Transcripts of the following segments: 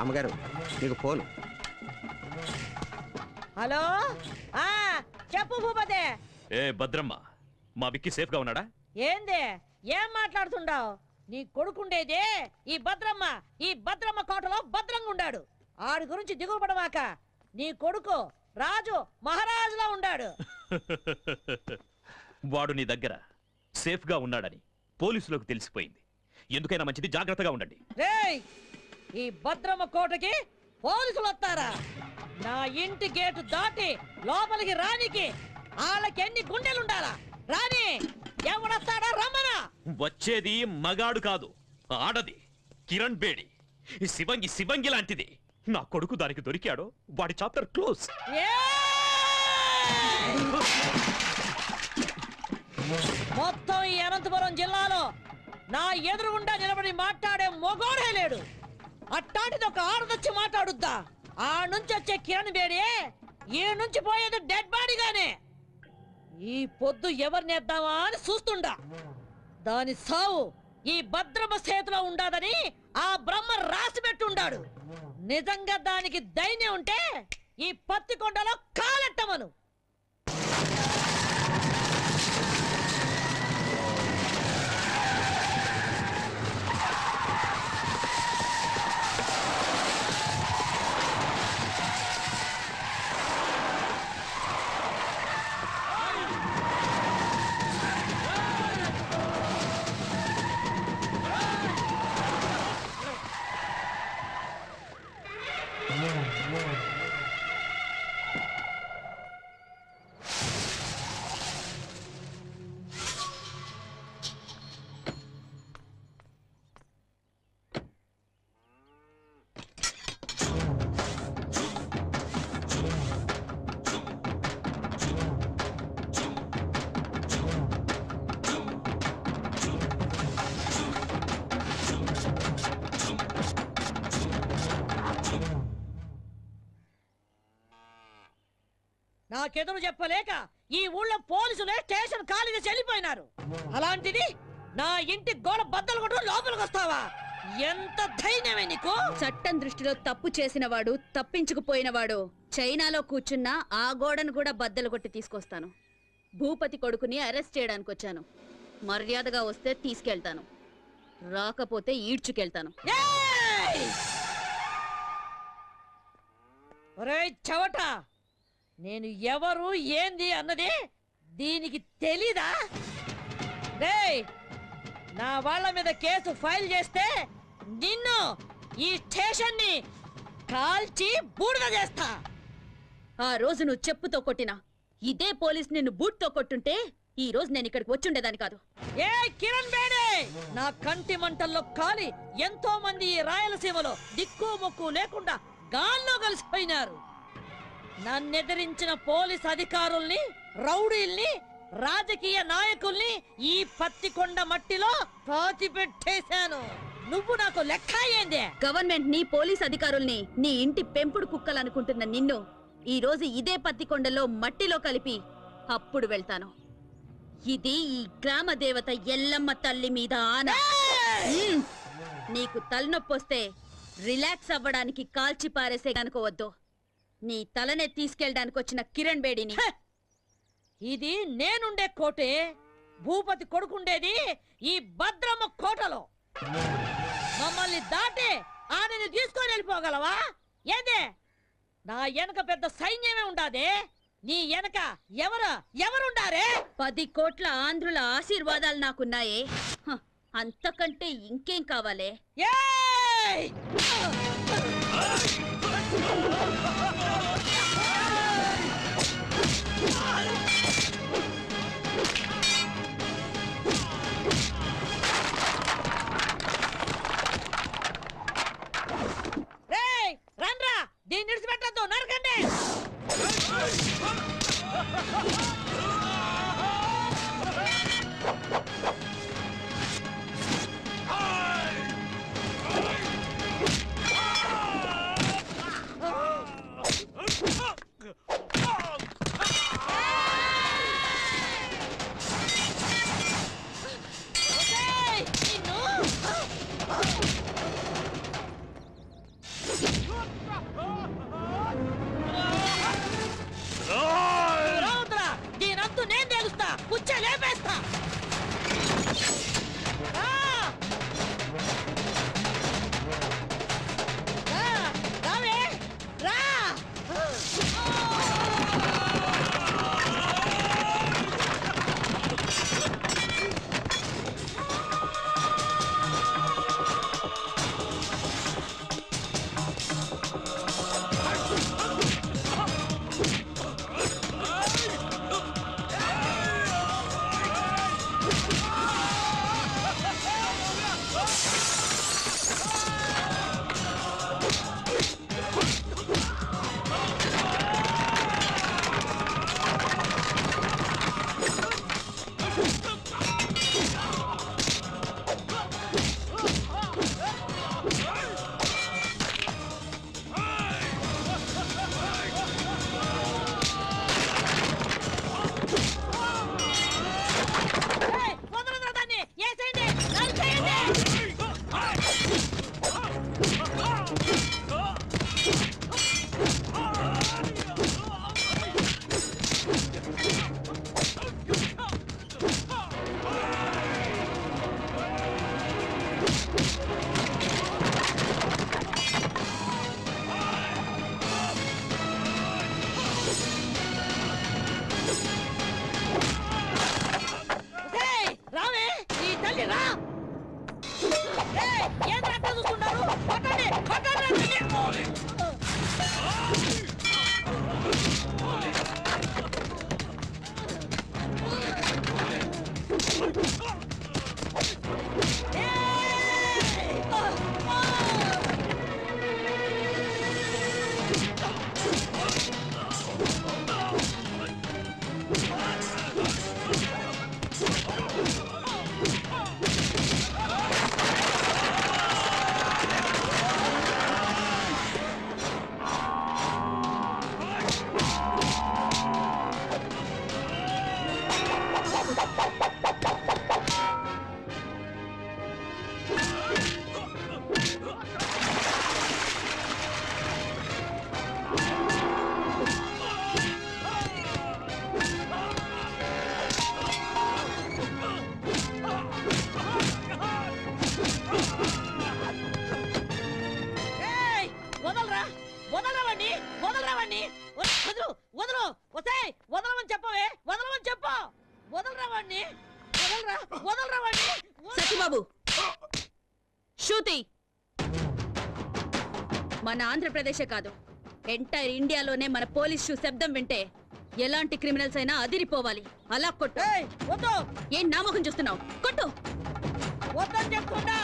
అమ్మగారు మీకు phone. Hello, చెప్పు భూపతి. ఏ భద్రమ్మ, మా విక్కీ సేఫ్ గా ఉన్నాడా? ఏంది, ఏం మాట్లాడుతుండావు? నీ కొడుకుండేదే ఈ భద్రమ్మ కోటలో భద్రంగా ఉండాడు. ఆడి గురించి దిగుపడమాక. నీ కొడుకు రాజు మహారాజులా ఉండాడు. వాడు నీ దగ్గర సేఫ్ గా ఉన్నాడని పోలీసులకు తెలిసిపోయింది. ఎందుకైనా మంచిది, జాగ్రత్తగా ఉండండి. రేయ్, ఈ భద్రమ్మ కోటకి పోలీసులు వస్తారా? నా ఇంటి గేటు దాటి లోపలికి రానికి వాళ్ళకి ఎన్ని గుండెలుండాలా? రాని, ఎవడొస్తాడా? రమ్మనా. వచ్చేది మగాడు కాదు, ఆడది. కిరణ్ బేడి, శివంగి లాంటిది. నా కొడుకు దానికి దొరికాడో వాడి చాప్టర్ క్లోజ్. మొత్తం ఈ అనంతపురం జిల్లాలో నా ఎదురుగుండా నిలబడి మాట్లాడే మొగోడే లేడు. అట్టాంటిది ఒక ఆడదొచ్చి మాట్లాడుద్దా? ఆ నుంచి వచ్చే కిరణ్ బేడి ఈ నుంచి పోయేది డెడ్ బాడీగానే. ఈ పొద్దు ఎవరినేద్దామా అని చూస్తుండా. దాని సావు ఈ భద్రమ చేతిలో ఉండాదని ఆ బ్రహ్మ రాసి పెట్టుండాడు. నిజంగా దానికి ధైర్యం ఉంటే ఈ పత్తికొండలో కాలెట్టమను. నాకెదురు చెప్పలేక ఈ ఊళ్ళో పోలీసులే స్టేషన్ ఖాళీగా చెల్లిపోయినారు. అలాంటిది నా ఇంటి గోడ బద్దలు కొట్టు లోపలికి వస్తావా? ఎంత ధైర్యమే నీకు? చట్టం దృష్టిలో తప్పు చేసినవాడు, తప్పించుకుపోయినవాడు చైనాలో కూర్చున్నా ఆ గోడను కూడా బద్దలు కొట్టి తీసుకొస్తాను. భూపతి కొడుకుని అరెస్ట్ చేయడానికి వచ్చాను. మర్యాదగా వస్తే తీసుకెళ్తాను, రాకపోతే ఈడ్చుకెళ్తాను. ఒరేయ్ చవట, నేను ఎవరు ఏంది అన్నది దీనికి తెలీదా? రేయ్, నా వాళ్ళ మీద కేసు ఫైల్ చేస్తే నిన్ను ఈ స్టేషన్ ని కాల్చి బూడిద చేస్తా. ఆ రోజు నువ్వు చెప్పుతో కొట్టినా ఇదే పోలీస్ నిన్ను బూట్తో కొట్టుంటే ఈ రోజు నేను ఇక్కడికి వచ్చుండేదాన్ని కాదు. ఏ కిరణ్ బేడే, నా కంటి మంటల్లో కాలి ఎంతో మంది ఈ రాయలసీమలో దిక్కు మొక్కు లేకుండా గాల్లో కలిసిపోయినారు. నన్నెదిరించిన పోలీస్ అధికారుల్ని, రౌడీల్ని, రాజకీయ నాయకుల్ని ఈ పత్తికొండ మట్టిలో పాతిపెట్టేశాను. నువ్వు నాకు లెక్క ఏందే? గవర్నమెంట్ ని, పోలీస్ అధికారుల్ని నీ ఇంటి పెంపుడు కుక్కలనుకుంటున్న నిన్ను ఈ రోజు ఇదే పత్తికొండలో మట్టిలో కలిపి అప్పుడు వెళ్తాను. ఇది ఈ గ్రామ దేవత ఎల్లమ్మ తల్లి మీద ఆన. నీకు తలనొప్పొస్తే రిలాక్స్ అవ్వడానికి కాల్చి పారేసే కనుకోవద్దు. నీ తలనే తీసుకెళ్ళడానికి వచ్చిన కిరణ్ బేడిని. ఇది నేనుండే కోటే. భూపతి కొడుకుండేది ఈ భద్రమ్మ కోటలో. మమ్మల్ని దాటి ఆమెను తీసుకొని వెళ్ళిపోగలవా? ఏందే, నా వెనక పెద్ద సైన్యమే ఉండాదే. నీ వెనక ఎవరుండారే? 10 కోట్ల ఆంధ్రుల ఆశీర్వాదాలు నాకున్నాయే. అంతకంటే ఇంకేం కావాలే? రండ్రా, దీన్ని విడిచిపెట్టద్దు, నరకండి. ఏం అట్లా చూస్తున్నారు? పట్టండి, పట్టండి. వదలరా, వదలరావండి, వదలరావండి. వదలు, వదలు, వస్తాయి. వదలమని చెప్పవే, వదలమని చెప్పు. వదలరావండి, వదలరా, వదలరావండి. సత్యబాబు శృతి మన ఆంధ్రప్రదేశే కాదు ఎంటైర్ ఇండియాలోనే మన పోలీస్ షూ శబ్దం వింటే ఎలాంటి క్రిమినల్స్ అయినా అదిరిపోవాలి. అలా కొట్టు. వద్దు, ఏం నామకం చూస్తున్నావు? కొట్టు. వద్దని చెప్తున్నా.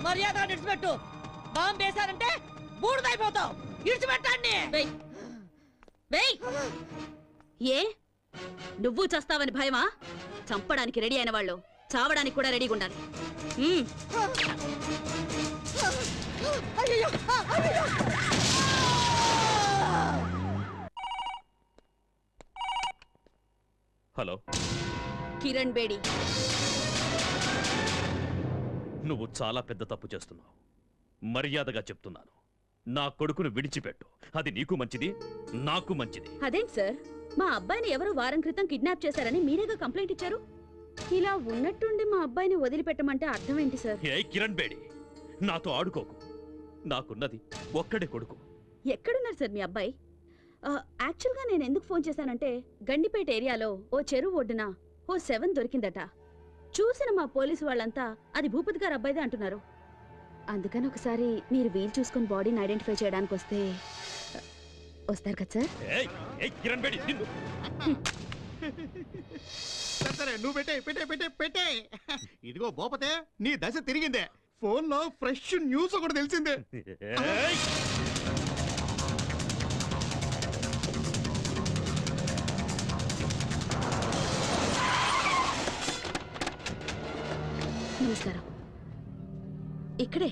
మర్యాద ఇడిచిపెట్టు. బాంబు వేశారంటే బూడిదైపోతావు. ఇడిచిపెట్టండి. వేయ్. ఏ నువ్వు చస్తావని భయమా? చంపడానికి రెడీ అయిన వాళ్ళు చావడానికి కూడా రెడీగా ఉండాలి. అయ్యో, అయ్యో. హలో కిరణ్ బేడి, నువ్వు చాలా పెద్ద తప్పు చేస్తున్నావు. మర్యాదగా చెప్తున్నాను, నా కొడుకును విడిచిపెట్టు. అది నీకు మంచిది, నాకు మంచిది. అదేంటి సార్, మా అబ్బాయిని ఎవరో వారం క్రితం కిడ్నాప్ చేశారని మీరేగా కంప్లైంట్ ఇచ్చారు. ఇలా ఉన్నట్టుండి మా అబ్బాయిని వదిలిపెట్టమంటే అర్థం ఏంటి సార్? ఏ కిరణ్ బేడి, నాతో ఆడుకోకు. నాకున్నది ఒక్కడే కొడుకు. ఎక్కడున్నారు సార్ మీ అబ్బాయి? యాక్చువల్గా నేను ఎందుకు ఫోన్ చేశానంటే గండిపేట ఏరియాలో ఓ చెరువు ఒడ్డున ఓ 7 దొరికిందట. చూసిన మా పోలీసు వాళ్ళంతా అది భూపతి గారు అబ్బాయిదే అంటున్నారు. అందుకని ఒకసారి మీరు వీలు చూసుకుని బాడీని ఐడెంటిఫై చేయడానికి వస్తారు కదా సార్? కిరణ్ బేడి, నిన్ను సరే నువ్వు పెట్టే పెట్టే పెట్టే పెట్టే. ఇదిగో భూపతే, నీ దశ తిరిగిందే. ఫోన్ లో ఫ్రెష్ న్యూస్ ఒకటి తెలిసిందే. నమస్కారం. ఇక్కడే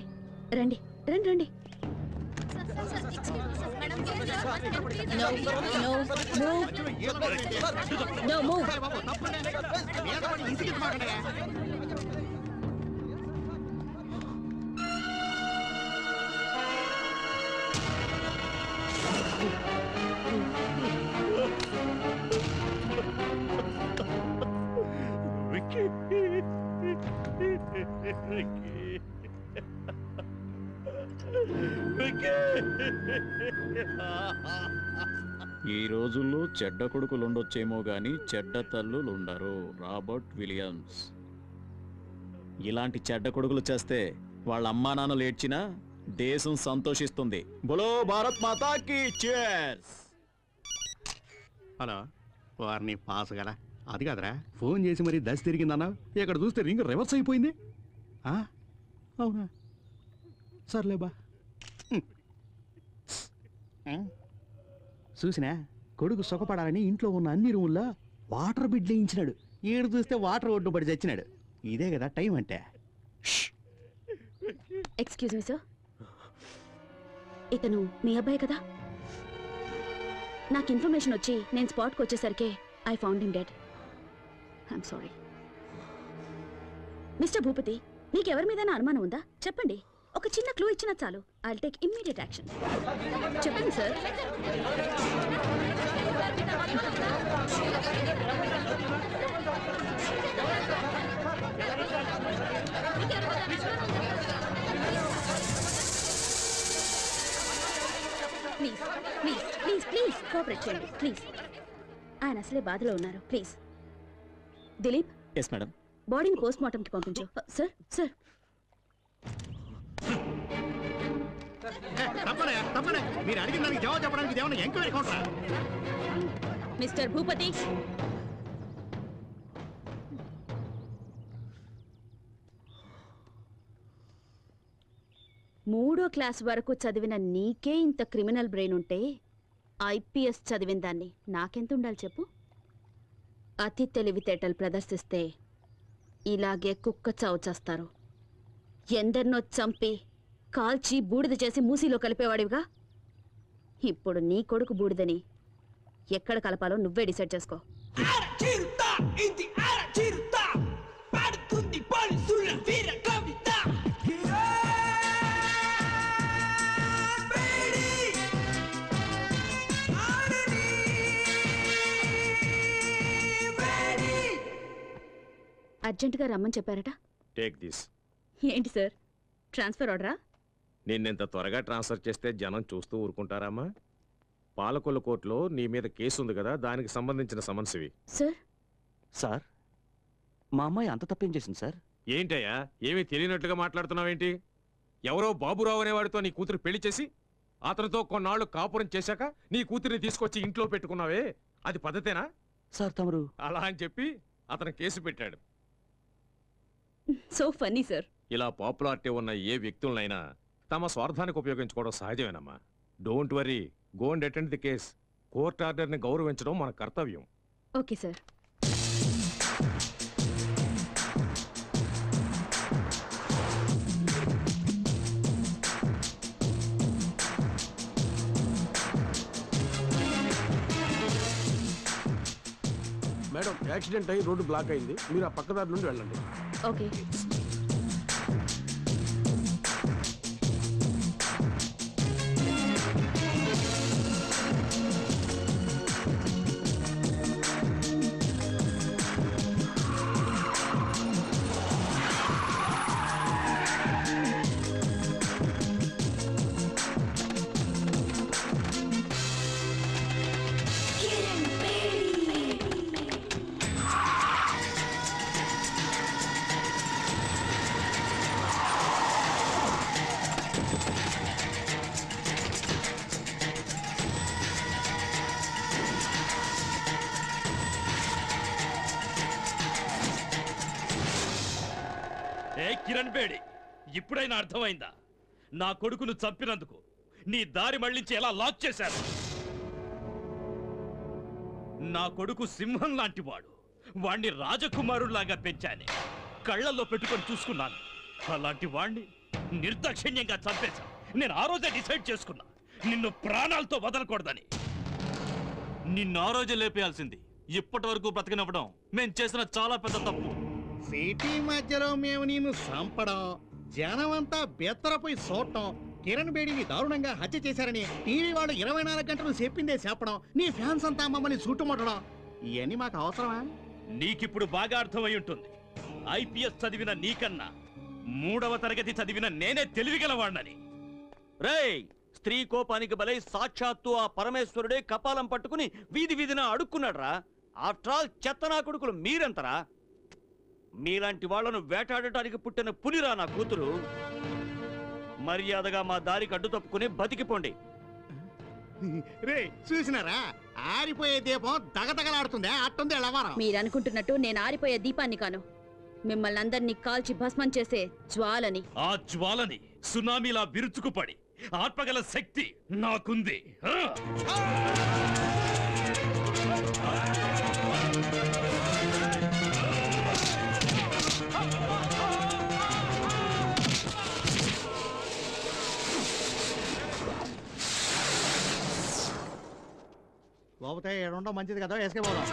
రండి, రండి రండి. No move. ఈ రోజుల్లో చెడ్డ కొడుకులుండొచ్చేమో గాని చెడ్డ తల్లులుండరు. Robert Williams. ఇలాంటి చెడ్డ కొడుకులు చేస్తే వాళ్ళ అమ్మా నాన్నలు ఏడ్చినా దేశం సంతోషిస్తుంది. బోలో భారత్ మాతాకి చేర్స్. హలో, వారిని పాస్ కదా. అది కాదురా, ఫోన్ చేసి మరి దశ తిరిగిందన్నా. ఇక్కడ చూస్తే రింగ్ రివర్స్ అయిపోయింది. అవునా, సర్లే బా. చూసినా, కొడుకు సుఖపడాలని ఇంట్లో ఉన్న అన్ని రూముల్లో వాటర్ బిడ్లు వేయించినాడు. ఏడు చూస్తే వాటర్ ఒడ్డు పడి చచ్చినాడు. ఇదే కదా టైం అంటే. ఎక్స్క్యూజ్ మీ సార్, ఇతను మీ అబ్బాయి కదా? నాకు ఇన్ఫర్మేషన్ వచ్చి నేను స్పాట్కి వచ్చేసరికి I found him dead. I'm sorry. Mister Bhupathi, మీకెవరి మీద అనుమానం ఉందా? చెప్పండి. ఒక చిన్న క్లూ ఇచ్చినా చాలు. I will take immediate action. చెప్పండి sir. Please please please please cooperate చేయండి ప్లీజ్. ఆయన అసలే బాధలో ఉన్నారు. Please Dileep, yes madam. బాడీని పోస్ట్ మార్టంకి పంపించు. సార్ సార్ తప్పనే మీరు అడిగిన దానికి జవాబు చెప్పడానికి ఏమన్నా ఎంక్వైరీ కౌంటరా? మిస్టర్ భూపతి, మూడో క్లాస్ వరకు చదివిన నీకే ఇంత క్రిమినల్ బ్రెయిన్ ఉంటే ఐపీఎస్ చదివిన దాన్ని నాకెంత ఉండాలి చెప్పు? అతి తెలివితేటలు ప్రదర్శిస్తే ఇలాగే కుక్క చావు చేస్తారు. ఎందరినో చంపి కాల్చి బూడిద చేసి మూసీలో కలిపేవాడివిగా. ఇప్పుడు నీ కొడుకు బూడిదని ఎక్కడ కలపాలో నువ్వే డిసైడ్ చేసుకో. అర్జెంటుగా రమ్మని చెప్పారట. Take this. ఏంటి సార్, ట్రాన్స్ఫర్ ఆర్డరా? నిన్నెంత త్వరగా ట్రాన్స్ఫర్ చేస్తే జనం చూస్తూ ఊరుకుంటారామా? పాలకొల్లు కోర్టులో నీ మీద కేసు ఉంది కదా, దానికి సంబంధించిన సమన్స్ ఇవి. సార్ సార్, మా అమ్మాయి అంత తప్పేం చేసింది సార్? ఏంటయ్యా, ఏమీ తెలియనట్లుగా మాట్లాడుతున్నావేంటి? ఎవరో బాబురావు అనేవాడితో నీ కూతురు పెళ్లి చేసి అతనితో కొన్నాళ్ళు కాపురం చేశాక నీ కూతురిని తీసుకొచ్చి ఇంట్లో పెట్టుకున్నావే, అది పద్ధతేనా? సార్ తమరు అలా అని చెప్పి అతను కేసు పెట్టాడు. So funny sir. ఇలా పాపులారిటీ ఉన్న ఏ వ్యక్తులనైనా తమ స్వార్థానికి ఉపయోగించుకోవడం సహజమేనమ్మా. Don't worry, go and attend the case. Court ఆర్డర్ని గౌరవించడం మన కర్తవ్యం. Okay sir. మేడం, యాక్సిడెంట్ అయ్యి రోడ్డు బ్లాక్ అయింది, మీరు ఆ పక్కదారి నుండి వెళ్ళండి. ఓకే. ఏ కిరణ్ బేడి, ఇప్పుడైనా అర్థమైందా? నా కొడుకును చంపినందుకు నీ దారి మళ్లించి ఎలా లాక్ చేశారు? నా కొడుకు సింహం లాంటి వాడు. వాణ్ణి రాజకుమారుల్లాగా పెంచానే, కళ్ళల్లో పెట్టుకొని చూసుకున్నాను. అలాంటి వాణ్ణి నిర్దాక్షిణ్యంగా చంపేశా. నేను ఆ రోజే డిసైడ్ చేసుకున్నా, నిన్ను ప్రాణాలతో వదలకూడదని. నిన్ను ఆ రోజే లేపేయాల్సింది. ఇప్పటి వరకు బ్రతికినవ్వడం మేము చేసిన చాలా పెద్ద తప్పు. సిటీ మధ్యలో మేము నిన్ను చంపడం, జనమంతా బెత్తరపోయి చూడటం, కిరణ్ బేడిని దారుణంగా హత్య చేశారని టీవీ వాళ్ళు 24 గంటలు చెప్పిందే చెప్పడం, నీ ఫ్యాన్స్ అంతా మమ్మల్ని చుట్టుముట్టడం, ఇవన్నీ మాకు అవసరమా? నీకిప్పుడు బాగా అర్థమై ఉంటుంది. ఐపీఎస్ చదివిన నీకన్నా 3వ తరగతి చదివిన నేనే తెలివిగలవాణ్ణని. రేయ్, స్త్రీ కోపానికి బలై సాక్షాత్తు ఆ పరమేశ్వరుడే కపాలం పట్టుకుని వీధి వీధిన అడుక్కున్నాడ్రా. ఆఫ్టర్ ఆల్ చెత్తనా కొడుకులు మీరెంతరా? మీలాంటి వాళ్లను వేటాడటానికి పుట్టిన పులిరా నా కూతురు. మర్యాదగా మా దారికి అడ్డు తప్పుకుని బతికిపోండి. రే చూసినారా, ఆరిపోయే దీపం దగదగలాడుతుందే, అట్టుంది ఎలవారం. మీరు అనుకుంటున్నట్టు నేను ఆరిపోయే దీపాన్ని కాను, మిమ్మల్ని అందరినీ కాల్చి భస్మం చేసే జ్వాలని. ఆ జ్వాలని సునామీలా విరుచుకుపడి ఆత్మగల శక్తి నాకుంది. లోపతే ఏడుండో మంచిది కదా, వేసుకే పోదాం.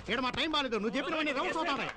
ఇక్కడ మా టైం బాగాలేదు, నువ్వు చెప్పినవన్నీ రౌండ్స్ అవుతాయి.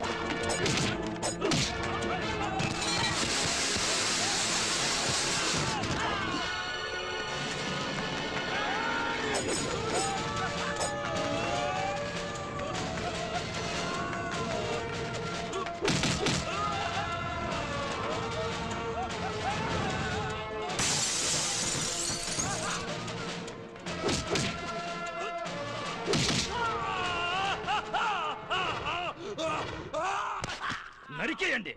నరికేయండి.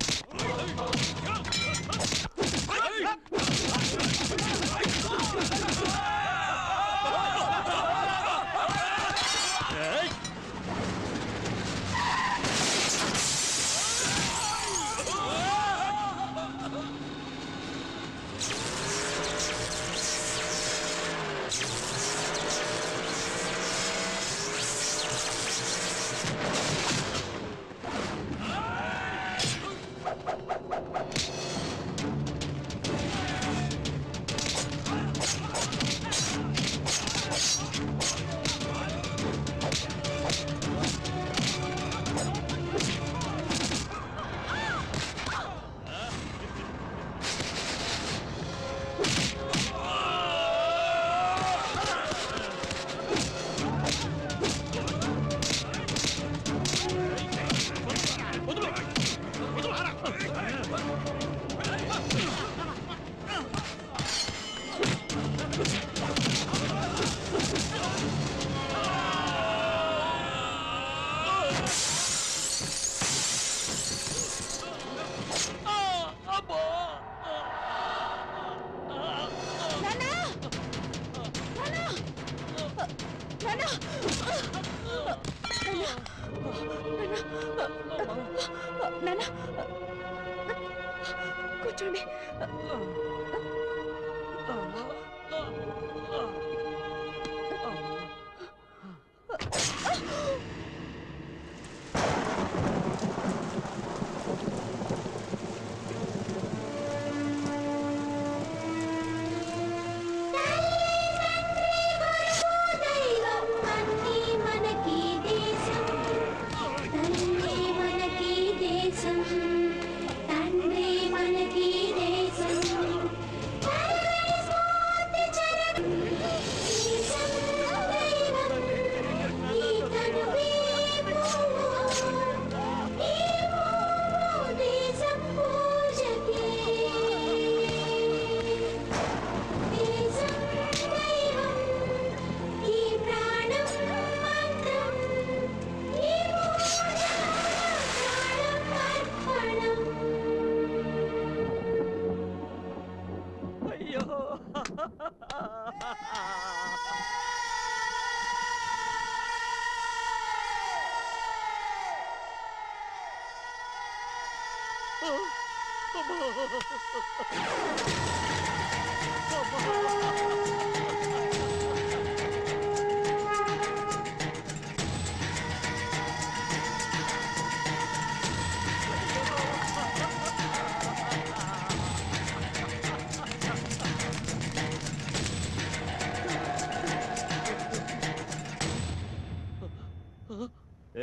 కూర్చోండి.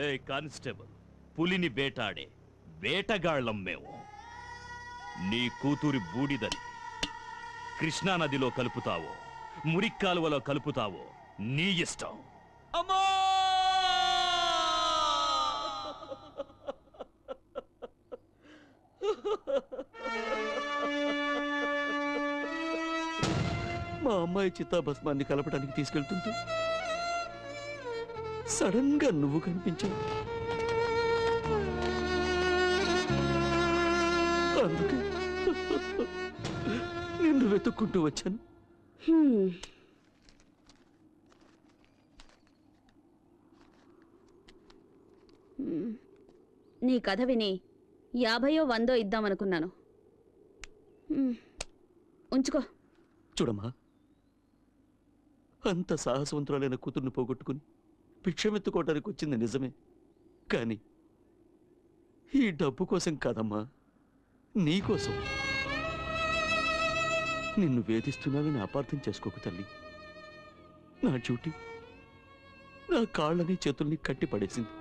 ఏ కానిస్టేబుల్, పులిని వేటాడే వేటగాళ్ళం మేము. నీ కూతురి బూడిదని కృష్ణానదిలో కలుపుతావో మురిక్కాలువలో కలుపుతావో నీ ఇష్టం. అమ్మా! మా అమ్మాయి చిత్తాభస్మాన్ని కలపడానికి తీసుకెళ్తుంటూ సడన్ గా నువ్వు కనిపించావు. అందుకే నిన్ను వెతుక్కుంటూ వచ్చాను. నీ కథ విని 50 100 ఇద్దామనుకున్నాను. ఉంచుకో. చూడమ్మా, అంత సాహసవంతురాలైన కూతుర్ని పోగొట్టుకుని భిక్షమెత్తుకోవడానికి వచ్చింది నిజమే, కానీ ఈ డబ్బు కోసం కాదమ్మా, నీకోసం. నిన్ను వేధిస్తున్నానని అపార్థం చేసుకోకు తల్లి. నా డ్యూటీ నా కాళ్ళని చేతుల్ని కట్టి పడేసింది.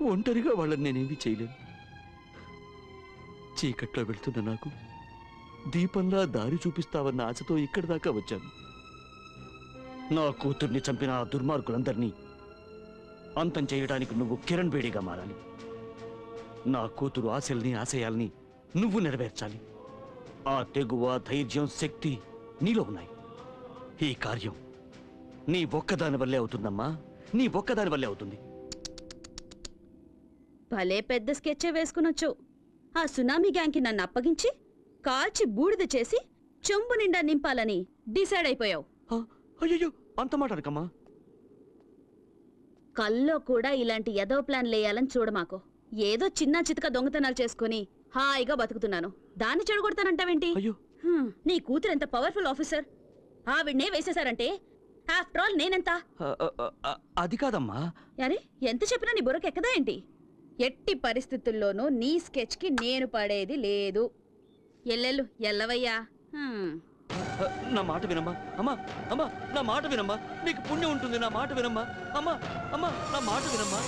ఒంటరిగా వాళ్ళని నేనేమీ చేయలేను. చీకట్లో వెళ్తున్న నాకు దీపంలా దారి చూపిస్తావన్న ఆశతో ఇక్కడి దాకా వచ్చాను. నా కూతుర్ని చంపిన ఆ దుర్మార్గులందరినీ అంతం చేయడానికి నువ్వు కిరణ్ బేడిగా మారాలి. నా కూతురు ఆశల్ని ఆశయాల్ని నువ్వు నెరవేర్చాలి. ఆ తెగువ, ధైర్యం, శక్తి నీలో ఉన్నాయి. ఈ కార్యం నీ ఒక్కదాని వల్లే అవుతుందమ్మా, నీ ఒక్కదాని వల్లే అవుతుంది. భలే పెద్ద స్కెచ్చే వేసుకునొచ్చు. ఆ సునామీ గ్యాంగ్కి నన్ను అప్పగించి కాల్చి బూడిద చేసి చెంబు నిండా నింపాలని డిసైడ్ అయిపోయావు. అయ్యో అంత మాట అనకమ్మా. కల్లో కూడా ఇలాంటి ఎదో ప్లాన్ లేయాలని చూడమాకు. ఏదో చిన్న చితక దొంగతనాలు చేసుకుని హాయిగా బతుకుతున్నాను, దాన్ని చెడగొడతానంటావేంటి? అయ్యో నీ కూతురు ఎంత పవర్ఫుల్ ఆఫీసర్, ఆవిడ్నే వేసేశారంటే ఆఫ్టర్ ఆల్ నేనెంత? అది కాదమ్మా. అరే ఎంత చెప్పినా నీ బుర్రకు ఎక్కదా ఏంటి? ఎట్టి పరిస్థితుల్లోనూ నీ స్కెచ్ కి నేను పడేది లేదు. ఎల్లెళ్ళు ఎల్లవయ్యా. నా మాట వినమ్మా. అమ్మా అమ్మా నా మాట వినమ్మా, నీకు పుణ్యం ఉంటుంది. నా మాట వినమ్మా. అమ్మా అమ్మా నా మాట వినమ్మా.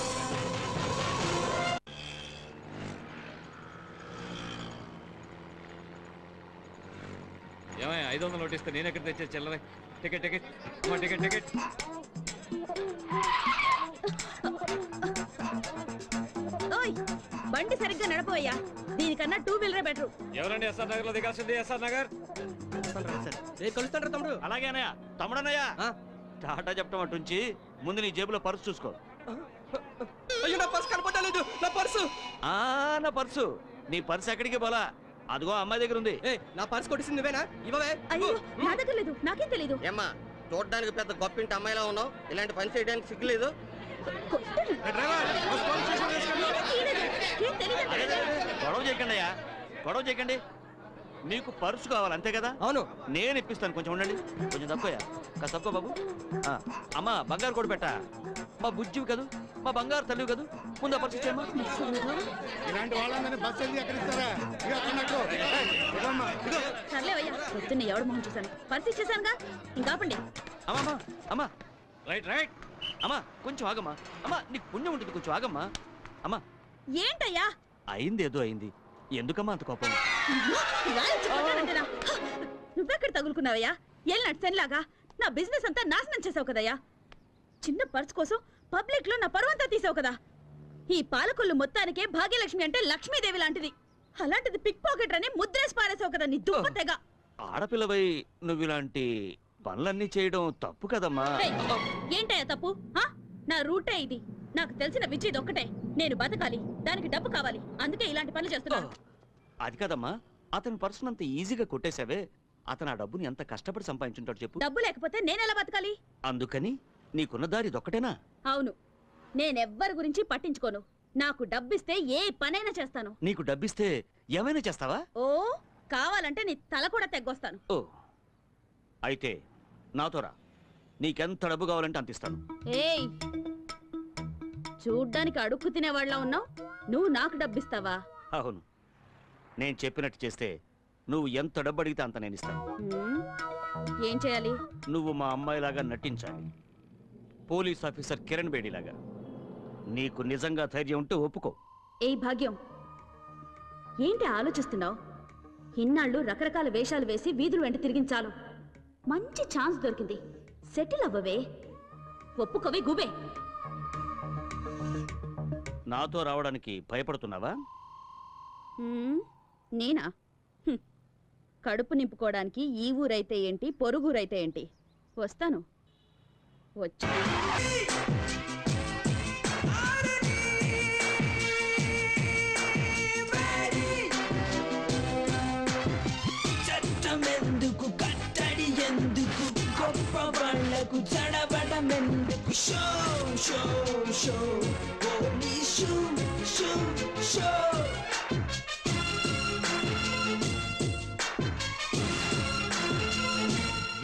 ఏమయ్య 500 నోటిస్తే నేను ఎక్కడ తెచ్చే చిల్లర? టికెట్ టికెట్ అమ్మా, టికెట్ టికెట్. ఓయ్ బండి సరిగ్గా నడపోయ్యా, దీనికన్నా 2 వీలరే బెటర్. ఎవరండి ఎస్ఆర్ నగర్ లో దిగాల్సింది? ఎస్ఆర్ నగర్. కలుస్తాడు తమ్ముడు. అలాగే అన్నయ్య. తమ్ముడన్నయ్య టాటా చెప్పడం అటుంచి ముందు నీ జేబులో పర్సు చూసుకో. అయ్యో నా పర్సు కనపడలేదు. నా పర్సు నా పర్సు నీ పర్సు ఎక్కడికి పోలా, అదిగో అమ్మాయి దగ్గర ఉంది. నా పర్సు కొట్టేసింది నువ్వేనా? ఇవ్వవే. అయ్యో నా దగ్గర లేదు, నాకేం తెలీదు. ఏమ్మా చూడడానికి పెద్ద గొప్పింటి అమ్మాయిలా ఉన్నావు, ఇలాంటి పని చేయడానికి సిగ్గులేదు? గొడవ చేయకండి అయ్యా, గొడవ చేయకండి. మీకు పర్సు కావాలి అంతే కదా? అవును. నేను ఇప్పిస్తాను, కొంచెం ఉండండి. కొంచెం తక్కువయ్యా, కాస్త తక్కువ బాబు. అమ్మా బంగారు కూడా పెట్టా, మా బుజ్జివి కదూ, మా బంగారు తల్లివి కదూ, ముందు పర్సు ఇచ్చేయమ్మా. ఇలాంటి వాళ్ళందరినీ బస్సు వెళ్ళి ఎక్కడిస్తారా? సర్లేవయ్యా, పొద్దున్న ఎవడు మొహం చూశాను, పర్సు ఇచ్చేసానుగా, ఇంకాపండి. అమ్మా అమ్మా రైట్ రైట్. అమ్మా కొంచెం ఆగమ్మా. అమ్మా నీకు పుణ్యం ఉంటుంది, కొంచెం ఆగమ్మా. అమ్మా ఏంటయ్యా? అయింది ఏదో అయింది, ఎందుకమ్మా అంత కోపం? నువ్వెక్కడ తగులుకున్నావయ్యా? ఏళ్ళ సెన్లాగా నా బిజినెస్ అంతా నాశనం చేసావు కదయ్యా. చిన్న పర్స్ కోసం పబ్లిక్ లో నా పరువంతా తీసావు కదా. ఈ పాలకొల్లు మొత్తానికే భాగ్యలక్ష్మి అంటే లక్ష్మీదేవి లాంటిది, అలాంటిది పిక్ పాకెట్ అని ముద్రేసి పారేసావు కదా నీ దుప్ప. ఆడపిల్లవై నువ్వు ఇలాంటి పనులన్నీ చేయడం తప్పు కదమ్మా. ఏంటయ్యా తప్పు? నా రూటే ఇది, నాకు తెలిసిన విద్య ఇది ఒక్కటే. నేను బతకాలి, దానికి డబ్బు కావాలి, అందుకే ఇలాంటి పనులు చేస్తున్నాను. అది కదమ్మా, అతని పర్సన్ అంత ఈజీగా కొట్టేశావే, అతను ఆ డబ్బుని ఎంత కష్టపడి సంపాదించుంటాడు చెప్పు. డబ్బు లేకపోతే నేనెలా బతకాలి? అందుకని నీకున్న దారి ఇదొక్కటేనా? అవును, నేనెవ్వరి గురించి పట్టించుకోను. నాకు డబ్బిస్తే ఏ పనైనా చేస్తాను. నీకు డబ్బిస్తే ఏమైనా చేస్తావా? ఓ కావాలంటే నీ తల కూడా తెగ్గొస్తాను. ఓ అయితే నాతో రా, నీకెంత డబ్బు కావాలంటే అంత ఇస్తాను. ఏయ్ చూడ్డానికి అడుక్కు తినేవాళ్ళ ఉన్నావు, నువ్వు నాకు డబ్బిస్తావా? అవును, నేను చెప్పినట్టు చేస్తే నువ్వు ఎంత డబ్బు అడిగితే అంత నేను ఇస్తాను. ఏం చేయాలి? నువ్వు మా అమ్మాయిలాగా నటించాలి, పోలీస్ ఆఫీసర్ కిరణ్ బేడిలాగా. నీకు నిజంగా ధైర్యం ఉంటే ఒప్పుకో. ఏయ్ భాగ్యం, ఏంటి ఆలోచిస్తున్నావు? ఇన్నాళ్ళు రకరకాల వేషాలు వేసి వీధులు వెంట తిరిగించాలు, మంచి ఛాన్స్ దొరికింది, సెటిల్ అవ్వవే, ఒప్పుకోవే గుబే. నాతో రావడానికి భయపడుతున్నావా? నేనా? కడుపు నింపుకోవడానికి ఈ ఊరైతే ఏంటి, పొరుగురైతే ఏంటి, వస్తాను. వచ్చి చట్టమెందుకు, కట్టడి ఎందుకు, గొప్ప వాళ్ళకు చడబడమెందుకు, show show show police show show.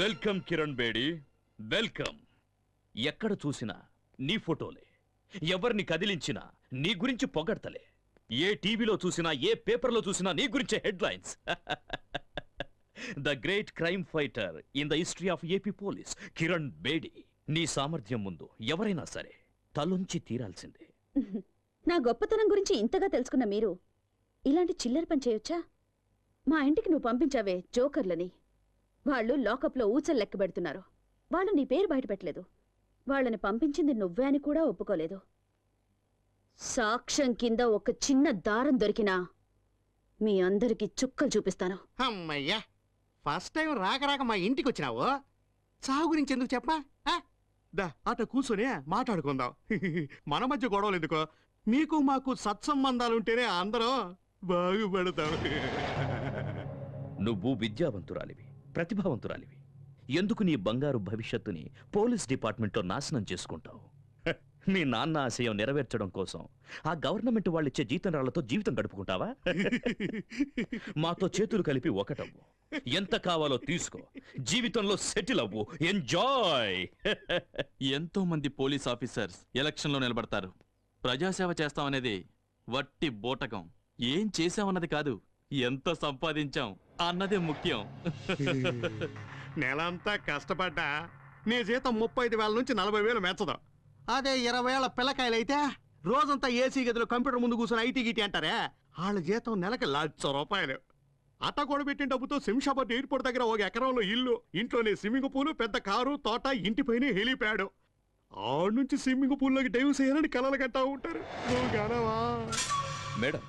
Welcome Kiran Bedi, welcome. ఎక్కడ చూసినా నీ ఫోటోలే, ఎవరిని కదిలించినా నీ గురించి పొగడ్తలే, ఏ టీవీలో చూసినా ఏ పేపర్లో చూసినా నీ గురించే headlines. The great crime fighter in the history of AP police Kiran Bedi. నీ సామర్థ్యం ముందు ఎవరైనా సరే తలొంచి తీరాల్సిందే. నా గొప్పతనం గురించి ఇంతగా తెలుసుకున్న మీరు ఇలాంటి చిల్లర పని చేయొచ్చా? మా ఇంటికి నువ్వు పంపించావే జోకర్లని, వాళ్ళు లాకప్లో ఊచలు లెక్క పెడుతున్నారు. వాళ్ళు నీ పేరు బయటపెట్టలేదు, వాళ్ళని పంపించింది నువ్వే అని కూడా ఒప్పుకోలేదు. సాక్ష్యం కింద ఒక చిన్న దారం దొరికినా మీ అందరికి చుక్కలు చూపిస్తాను. అమ్మయ్యా, ఫస్ట్ టైం రాక రాక మా ఇంటికి వచ్చినావు, చావు గురించి ఎందుకు చెప్పా? దా అట కూర్చొని మాట్లాడుకుందాం. మన మధ్య గొడవలు ఎందుకో, మీకు మాకు సత్సంబంధాలుంటేనే అందరం బాగుపడతావు. నువ్వు విద్యావంతురాలివి, ప్రతిభావంతురాలివి. ఎందుకు నీ బంగారు భవిష్యత్తుని పోలీస్ డిపార్ట్మెంట్లో నాశనం చేసుకుంటావు? మీ నాన్న ఆశయం నెరవేర్చడం కోసం ఆ గవర్నమెంట్ వాళ్ళిచ్చే జీతం రాళ్లతో జీవితం గడుపుకుంటావా? మాతో చేతులు కలిపి ఒకటవ్వు, ఎంత కావాలో తీసుకో, జీవితంలో సెటిల్ అవ్వు, ఎంజాయ్. ఎంతో మంది పోలీస్ ఆఫీసర్స్ ఎలక్షన్లో నిలబడతారు. ప్రజాసేవ చేస్తామనేది వట్టి బోటకం. ఏం చేశామన్నది కాదు, ఎంత సంపాదించాం అన్నదే ముఖ్యం. నెలంతా కష్టపడ్డా నీ జీతం 35,000 నుంచి 40,000 మెచ్చదు. అదే 20,000 పిల్లకాయలైతే రోజంతా ఏసీ గదిలో కంప్యూటర్ ముందు కూర్చొని ఐటీ గిటీ అంటారే, వాళ్ళ జీతం నెలకి ₹1,00,000. అట్ట కూడా పెట్టిన డబ్బుతో శంషాబాద్ ఎయిర్పోర్ట్ దగ్గర 1 ఎకరంలో ఇల్లు, ఇంట్లోనే స్విమ్మింగ్ పూల్, పెద్ద కారు, తోట, ఇంటిపైనే హెలిప్యాడ్. ఆడ నుంచి స్విమ్మింగ్ పూల్లోకి డైవ్ చేయాలని కలలు కట్టా ఉంటారు. మేడం,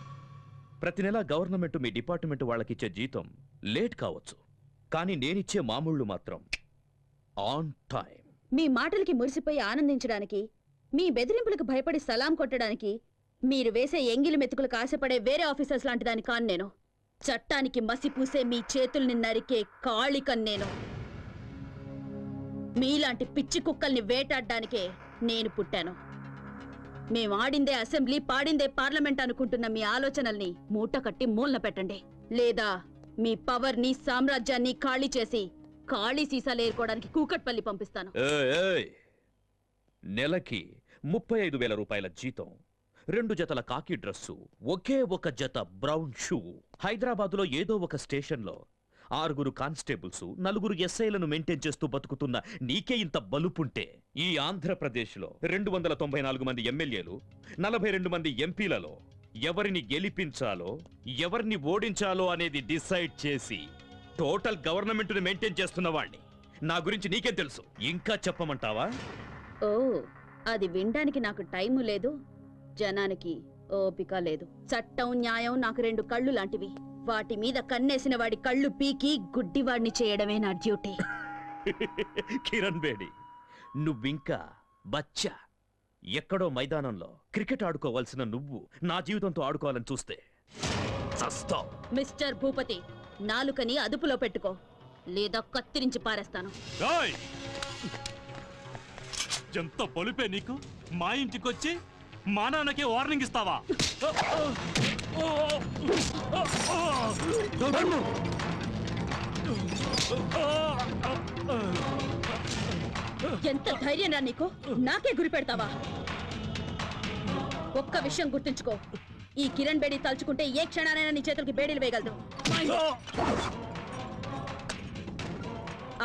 ప్రతి నెల గవర్నమెంట్ మీ డిపార్ట్మెంట్ వాళ్ళకిచ్చే జీతం లేట్ కావచ్చు, కానీ నేనిచ్చే మామూళ్ళు మాత్రం ఆన్ టైం. మీ మాటలకి మురిసిపోయి ఆనందించడానికి, మీ బెదిరింపులకు భయపడి సలాం కొట్టడానికి మీరు వేసే ఎంగిలి మెతుకులకు ఆశపడే వేరే ఆఫీసర్స్ లాంటి దాని కాను నేను. చట్టానికి మసి పూసే మీ చేతుల్ని నరికే కాళికన్ నేను. మీలాంటి పిచ్చి కుక్కల్ని వేటాడడానికే నేను పుట్టాను. మేం ఆడిందే అసెంబ్లీ, పాడిందే పార్లమెంట్ అనుకుంటున్న మీ ఆలోచనల్ని మూట కట్టి మూలన పెట్టండి. లేదా మీ పవర్ని, సామ్రాజ్యాన్ని ఖాళీ చేసి ఖాళీ సీసాలు ఏరుకోవడానికి కూకట్పల్లి పంపిస్తాను. నెలకి 35,000 రూపాయల జీతం, 2 జతల కాకి డ్రెస్సు, ఒకే ఒక జత బ్రౌన్ షూ. హైదరాబాదులో ఏదో ఒక స్టేషన్లో 6 కానిస్టేబుల్స్, 4 ఎస్ఐలను మెయింటైన్ చేస్తూ బతుకుతున్న నీకే ఇంత బలుపుంటే, ఈ ఆంధ్రప్రదేశ్లో 294 మంది ఎమ్మెల్యేలు, 42 మంది ఎంపీలలో ఎవరిని గెలిపించాలో, ఎవరిని ఓడించాలో అనేది డిసైడ్ చేసి టోటల్ గవర్నమెంట్ ని మెయింటైన్ చేస్తున్న వాణ్ణి. నా గురించి నీకేం తెలుసు? ఇంకా చెప్పమంటావా? ఓ, అది వినడానికి నాకు టైము లేదు, జనానికి ఓపిక లేదు. చట్టం, న్యాయం నాకు 2 కళ్ళు లాంటివి. వాటి మీద కన్నేసిన వాడి కళ్ళు పీకి గుడ్డివాడిని చేయడమే నా డ్యూటీ. కిరణ్ బేడి, నువ్వింకా బచ్చా. ఎక్కడో మైదానంలో క్రికెట్ ఆడుకోవాల్సిన నువ్వు నా జీవితంతో ఆడుకోవాలని చూస్తే చస్తావ్. మిస్టర్ భూపతి, నాలుకని అదుపులో పెట్టుకో, లేదా కత్తిరించి పారేస్తాను. ఎంత పొలిపే నీకు? మా ఇంటికొచ్చి మా నాన్నకే వార్నింగ్ ఇస్తావా? ఎంత ధైర్యం రా నీకు? నాకే గురి పెడతావా? ఒక్క విషయం గుర్తుంచుకో, ఈ కిరణ్ బేడి తలుచుకుంటే ఏ క్షణానైనా నీ చేతులకి బేడీలు వేయగలదు.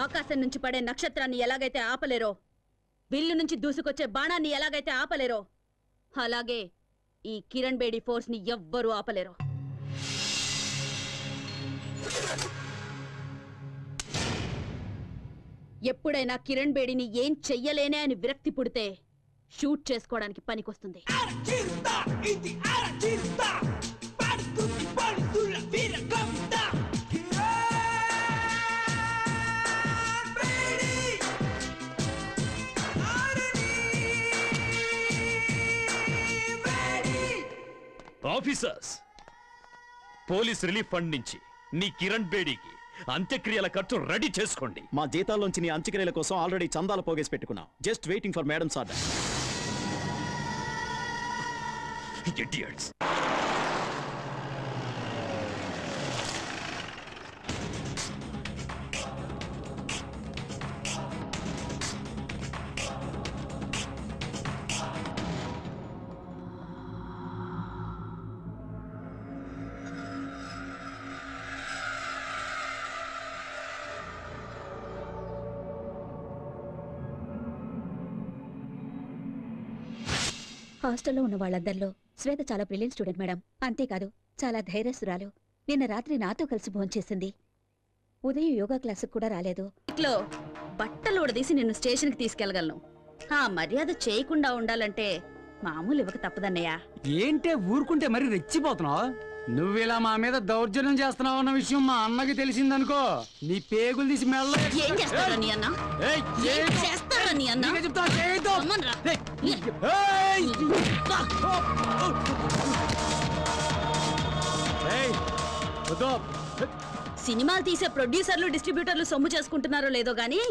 ఆకాశం నుంచి పడే నక్షత్రాన్ని ఎలాగైతే ఆపలేరో, విల్లు నుంచి దూసుకొచ్చే బాణాన్ని ఎలాగైతే ఆపలేరో, అలాగే ఈ కిరణ్ బేడి ఫోర్స్ ని ఎవ్వరూ ఆపలేరు. ఎప్పుడైనా కిరణ్ బేడిని ఏం చెయ్యలేనే అని విరక్తి పుడితే షూట్ చేసుకోవడానికి పనికొస్తుంది. ఆఫీసర్స్, పోలీస్ రిలీఫ్ ఫండ్ నుంచి నీ కిరణ్ బేడీకి అంత్యక్రియల ఖర్చు రెడీ చేసుకోండి. మా జీతాల్లోంచి నీ అంత్యక్రియల కోసం ఆల్రెడీ చందాలు పోగేసి పెట్టుకున్నాం. Just waiting for madams order. Idiots. హాస్టల్లో ఉన్న వాళ్ళందరిలో శ్వేత చాలా బ్రిలియంట్ స్టూడెంట్ మేడం. అంతేకాదు చాలా ధైర్యస్తురాలు. నిన్న రాత్రి నాతో కలిసి భోంచేసింది. ఉదయం యోగా క్లాసుకు కూడా రాలేదు. ఇట్లో బట్టలు ఉడదీసి నిన్ను స్టేషన్కి తీసుకెళ్లగలను. ఆ మర్యాద చేయకుండా ఉండాలంటే మామూలు ఇవ్వక తప్పదన్నయ్యా. ఏంటే ఊరుకుంటే మరి రెచ్చిపోతున్నావు? నువ్విలా మా మీద దౌర్జన్యం చేస్తున్నావు అన్న విషయం మా అన్నకి తెలిసిందనుకో, నీ పేగులు తీసి మెల్ల. ఏం చేస్తారా నీ అన్న? ఏం చేస్తారా నీ అన్న? సినిమాలు తీసే ప్రొడ్యూసర్లు డిస్ట్రిబ్యూటర్లు సొమ్ము చేసుకుంటున్నారో లేదో గానీ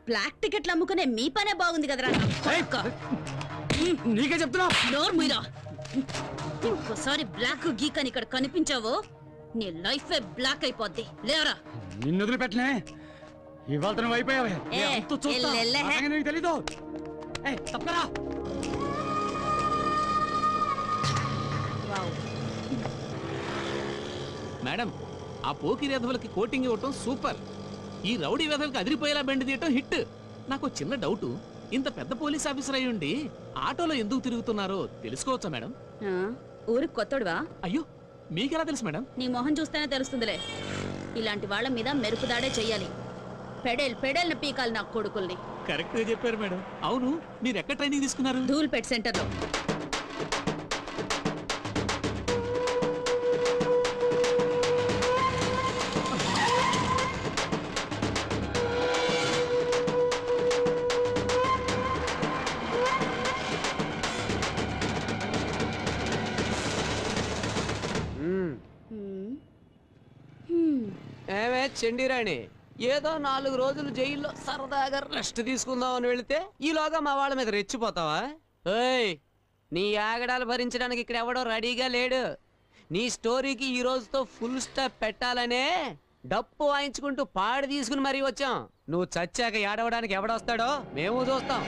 బ్లాక్ టికెట్లు అమ్ముకునే మీ పనే బాగుంది కదరా నా కొడుకా. నీకే చెప్తున్నా. నోరు మీరా ఇంకోసారి బ్లాక్ గీక్ అని ఇక్కడ కనిపించావో నీ లైఫ్ బ్లాక్ అయిపోద్ది. లేవరా. నిన్ను వదిలిపెట్టనే. ఇవాళ నువ్వు అయిపోయావే. నీకు తెలీదు. తప్పరా. మేడం, ఆ పోకిరి వెధవులకి కోటింగ్ ఇవ్వటం సూపర్. ఈ రౌడీ వెధవులకి అదిరిపోయేలా బెండ్ తీయటం హిట్. నాకు చిన్న డౌట్, ఇంత పెద్ద పోలీస్ ఆఫీసర్ అయి ఉండి ఆటోలో ఎందుకు తిరుగుతున్నారో తెలుసుకోవచ్చా మేడం? ఊరికి కొత్తడువా? అయ్యో, మీకెలా తెలుసు మేడం? నీ మొహం చూస్తేనే తెలుస్తుందిలే. ఇలాంటి వాళ్ళ మీద మెరుపుదాడే చెయ్యాలి. పెడేల్ పీకాలి నా కొడుకుల్ని. కరెక్ట్ గా చెప్పారు మేడం. అవును, మీరు ఎక్కడ ట్రైనింగ్ తీసుకున్నారు? ధూల్పేట్ సెంటర్లో. ఏమే చండీరాణి, ఏదో 4 రోజులు జైల్లో సరదాగా రెస్ట్ తీసుకుందామని వెళితే ఈలోగా మా వాళ్ళ మీద రెచ్చిపోతావా? ఏయ్, నీ ఆగడాలు భరించడానికి ఇక్కడ ఎవడో రెడీగా లేడు. నీ స్టోరీకి ఈ రోజుతో ఫుల్ స్టాప్ పెట్టాలనే డప్పు వాయించుకుంటూ పాడి తీసుకుని మరీ వచ్చాం. నువ్వు చచ్చాక ఏడవడానికి ఎవడొస్తాడో మేము చూస్తాం.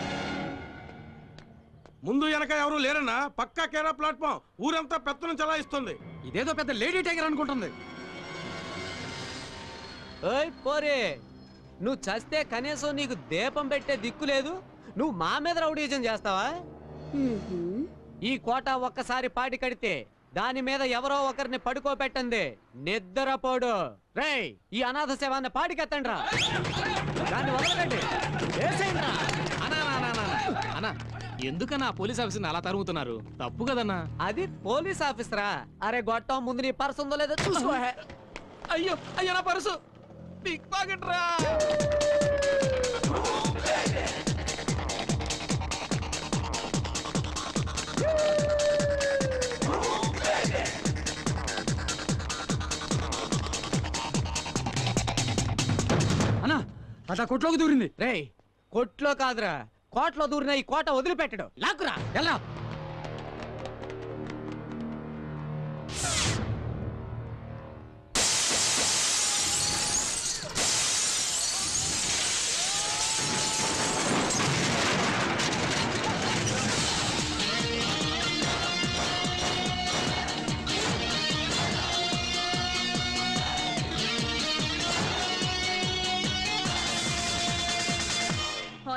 ముందు వెనక ఎవరు లేరన్నా, పక్కా కేరా ప్లాట్ఫామ్. ఊరంతా పెత్తనం చలాయిస్తుంది. ఇదేదో పెద్ద లేడీ టైగర్ అనుకుంటుంది. ఓయ్ పోరే, నువ్వు చస్తే కనీసం నీకు దీపం పెట్టే దిక్కు లేదు. నువ్వు మా మీద రౌడీజం చేస్తావా? ఈ కోట ఒక్కసారి పాటి కడితే దాని మీద ఎవరో ఒకరిని పడుకోబెట్టండి నిద్రపోడు. రేయ్, ఈ అనాథ శవాన్ని పాటికెత్తండి రా. దాన్ని వదలకండి. అన్నా, ఎందుకన్నా పోలీస్ ఆఫీసర్ని అలా తరుగుతున్నారు? తప్పు కదన్నా. అది పోలీస్ ఆఫీసరా? అరే గొట్టం, ముందు నీ పర్సు ఉందో లేదో చూసుకో. అయ్యో అయ్యో, నా పర్సు పిక్ పాకెట్ రా. అన్నా, అదా కొట్లోకి దూరింది. రేయ్, కొట్లో కాదురా, కోట్లో దూరిన ఈ కోట వదిలిపెట్టడు. లాక్కురా. ఎలా?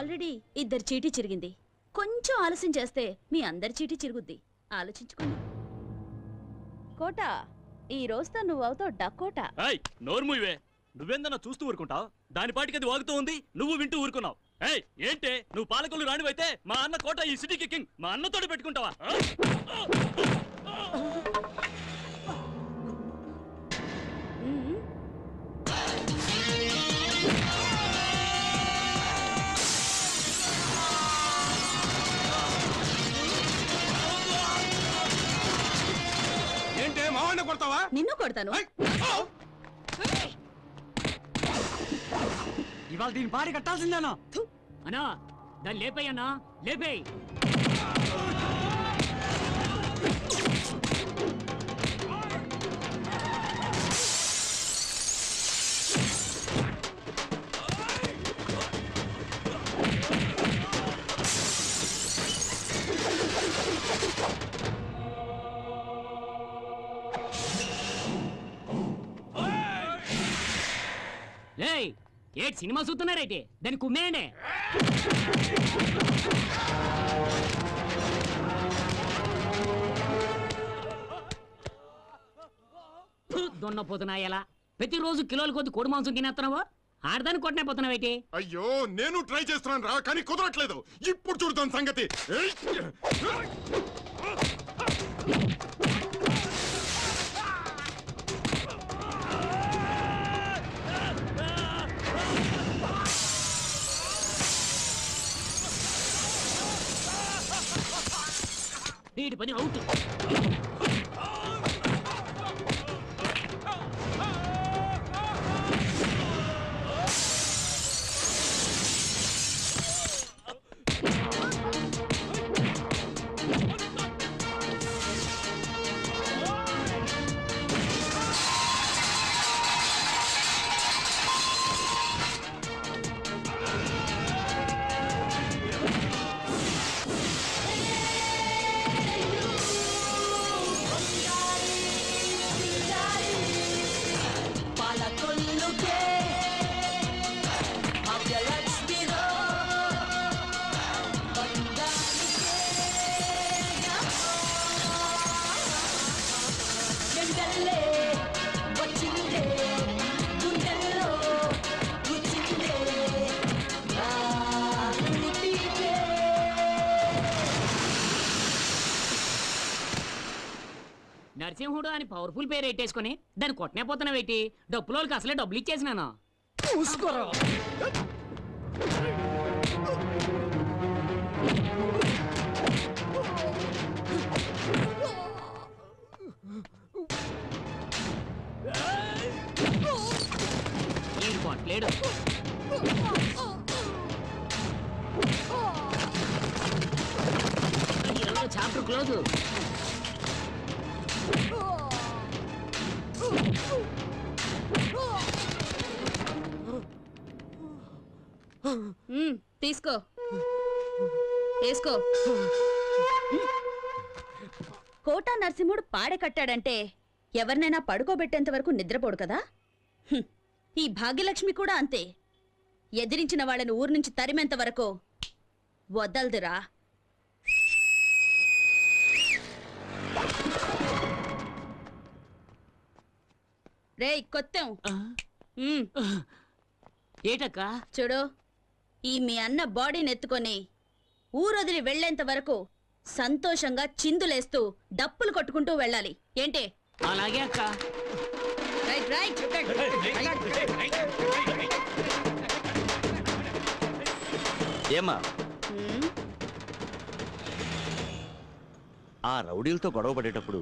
ఆల్రెడీ 2 చీటీ చిరిగింది. కొంచెం ఆలస్యం చేస్తే మీ అందరి చీటీ చిరుగుద్ది. ఆలోచించుకోండి. కోట, ఈ రోజుతో నువ్వు అవుతావు డకోటా. నోర్మువే, నువ్వేందన్నా చూస్తూ ఊరుకుంటావు? దాని పాటికి అది వాగుతూ ఉంది, నువ్వు వింటూ ఊరుకున్నావు. ఏయ్, ఏంటే నువ్వు పాలకులు రానివైతే మా అన్న కోట ఈ సిటీకి కింగ్. మా అన్నతోటి పెట్టుకుంటావా? ఏంటే మావాడిని కొడతావా? నిన్ను కొడతాను. ఇవాళ దీని పాడి కట్టాల్సిందేనా? అన్నా, దాన్ని లేపేయన్నా, లేపేయ్. ఏటి సినిమా చూస్తున్నారైతే దాన్ని కుమ్మేయండి. దొన్నపోతున్నా ఎలా ప్రతిరోజు కిలోల కొద్ది కోడి మాంసం తినేస్తున్నావా? ఆడదాన్ని కొట్టనే పోతున్నావేటి? అయ్యో, నేను ట్రై చేస్తున్నాను రా, కానీ కుదరట్లేదు. ఇప్పుడు చూడతాను సంగతి. వీడి పని అవుట్. నరసింహుడు అని పవర్ఫుల్ పేరు పెట్టేసుకుని దాన్ని కొట్టనే పోతున్నావేటి డబ్బులోకి అసలే డబ్బులు ఇచ్చేసినాను చూసుకోరా ఈ కొట్టలేడు చాప్టర్ క్లోజ్. తీసుకో వేసుకో. కోటా నరసింహుడు పాడె కట్టాడంటే ఎవరినైనా పడుకోబెట్టేంత వరకు నిద్రపోడు కదా. ఈ భాగ్యలక్ష్మి కూడా అంతే. ఎదిరించిన వాళ్ళని ఊరు నుంచి తరిమేంత వరకు వదలదురా. రేయ్ కొత్తం ఏటక్క చూడు, ఈ మీ అన్న బాడీని ఎత్తుకొని ఊరొదిలి వెళ్లేంత వరకు సంతోషంగా చిందులేస్తూ డప్పులు కొట్టుకుంటూ వెళ్ళాలి. ఏంటి? అలాగే అక్క. Right right. ఏమా ఆ రౌడీలతో గొడవ పడేటప్పుడు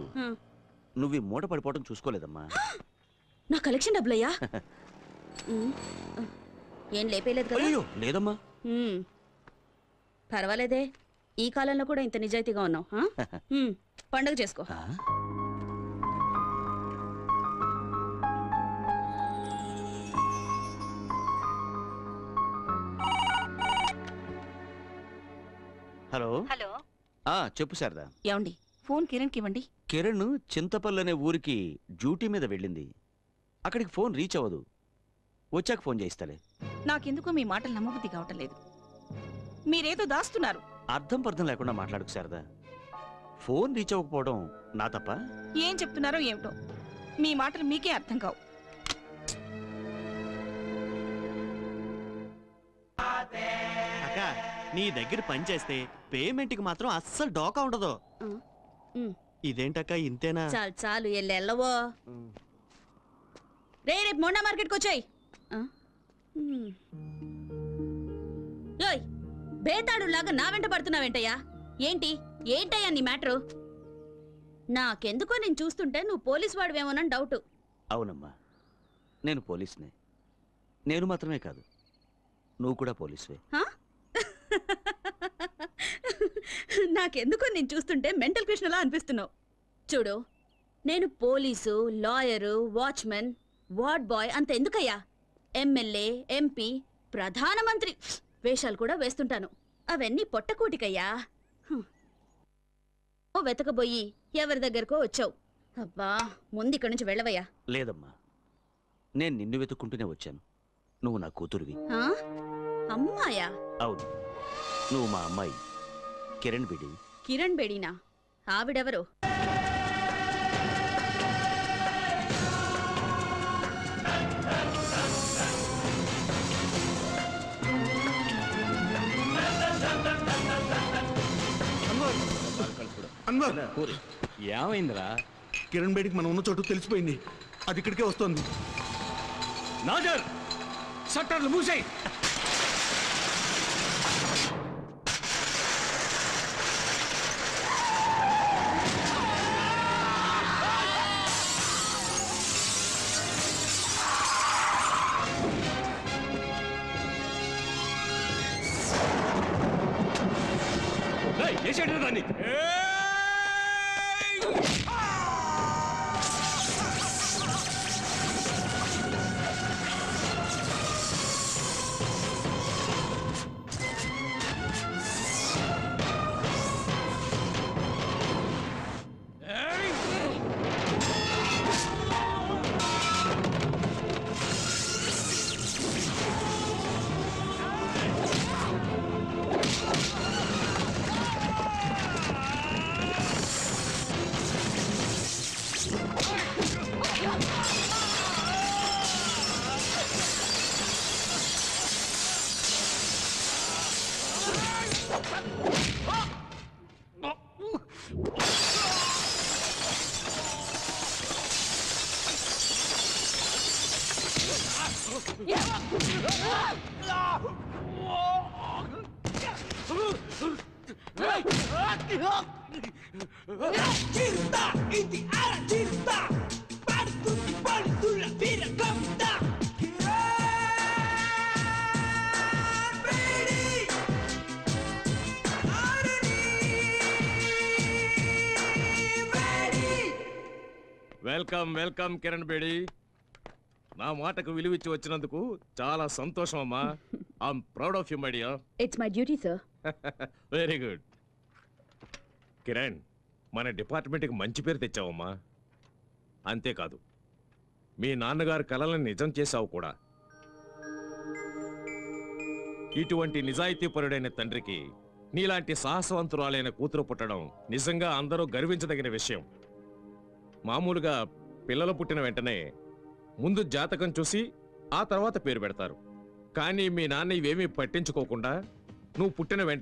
నువ్వు ఈ మూట పడిపోవడం చూసుకోలేదమ్మా. నా కలెక్షన్ డబ్బులయ్యా. ఏం లేపేలేదు కదా? లేదమ్మా. పర్వాలేదే, ఈ కాలంలో కూడా ఇంత నిజాయితీగా ఉన్నావు. పండుగ చేసుకో. Hello hello. చెప్పు శారదా. ఏమండి, ఫోన్ కిరణ్కి ఇవ్వండి. కిరణ్ చింతపల్లి అనే ఊరికి డ్యూటీ మీద వెళ్ళింది. అక్కడికి ఫోన్ రీచ్ అవ్వదు. వచ్చాక ఫోన్ చేయిస్తాలే. నాకెందుకో మీ మాటలు నమ్మబుద్ధి కావటం లేదు. మీరేదో దాస్తున్నారు. అర్థం పర్థం లేకుండా మాట్లాడుకు శారదా. ఫోన్ రీచ్ అవ్వకపోవడం నా తప్ప? ఏం చెప్తున్నారో ఏమిటో, మీ మాటలు మీకే అర్థం కావు. అక్క, నీ దగ్గర పని చేస్తే పేమెంట్కి మాత్రం అస్సలు డోకా ఉండదు. ఇదేంటక్క ఇంతేనా? చాలు చాలు, ఎల్లవో. రేపు మొండా మార్కెట్కి వచ్చాయి. బేతాడులాగా నా వెంట పడుతున్నావేంటయ్యా? ఏంటయ్యా నీ మ్యాటరు? నాకెందుకో నేను చూస్తుంటే నువ్వు పోలీసు వాడివేమోనని డౌట్. అవునమ్మా, నేను పోలీసునే. నేను మాత్రమే కాదు, నువ్వు కూడా పోలీసువే. నాకెందుకో నేను చూస్తుంటే మెంటల్ కృష్ణలా అనిపిస్తున్నావు. చూడు, నేను police, lawyer, watchman, ward boy అంత ఎందుకయ్యా, ఎమ్మెల్యే, ఎంపీ, ప్రధానమంత్రి వేషాలు కూడా వేస్తుంటాను. అవన్నీ పొట్టకూటికయ్యా. వెతకబోయి ఎవరి దగ్గరకో వచ్చావు. అబ్బా, ముందు ఇక్కడి నుంచి వెళ్ళవయ్యా. లేదమ్మా, నేను నిన్ను వెతుక్కుంటూనే వచ్చాను. నువ్వు నా కూతురువి. అమ్మాయా? అవును, నువ్వు మా అమ్మాయి కిరణ్ బేడి. కిరణ్ బేడీనా? ఆవిడెవరు? ఏమైందిరా? కిరణ్ బేడికి మనం ఉన్న చోటు తెలిసిపోయింది. అది ఇక్కడికే వస్తుంది. నాజర్, షట్టర్లు మూసేయ్. చేసేట దాన్ని. Cinta, inti arah cinta. Padu di balik tulah bira kamda. Welcome welcome Kiran Bedi. నా మాటకు విలువిచ్చి వచ్చినందుకు చాలా సంతోషం అమ్మా. I'm proud of you my dear. It's my duty sir. Very good. Kiran, మన డిపార్ట్మెంట్కి మంచి పేరు తెచ్చావమ్మా. అంతేకాదు మీ నాన్నగారి కలలను నిజం చేశావు కూడా. ఇటువంటి నిజాయితీపరుడైన తండ్రికి నీలాంటి సాహసవంతురాలైన కూతురు పుట్టడం నిజంగా అందరూ గర్వించదగిన విషయం. మామూలుగా పిల్లలు పుట్టిన వెంటనే ముందు జాతకం చూసి ఆ తర్వాత పేరు పెడతారు. కానీ మీ నాన్న ఇవేమీ పట్టించుకోకుండా నువ్వు పుట్టిన వెంటనే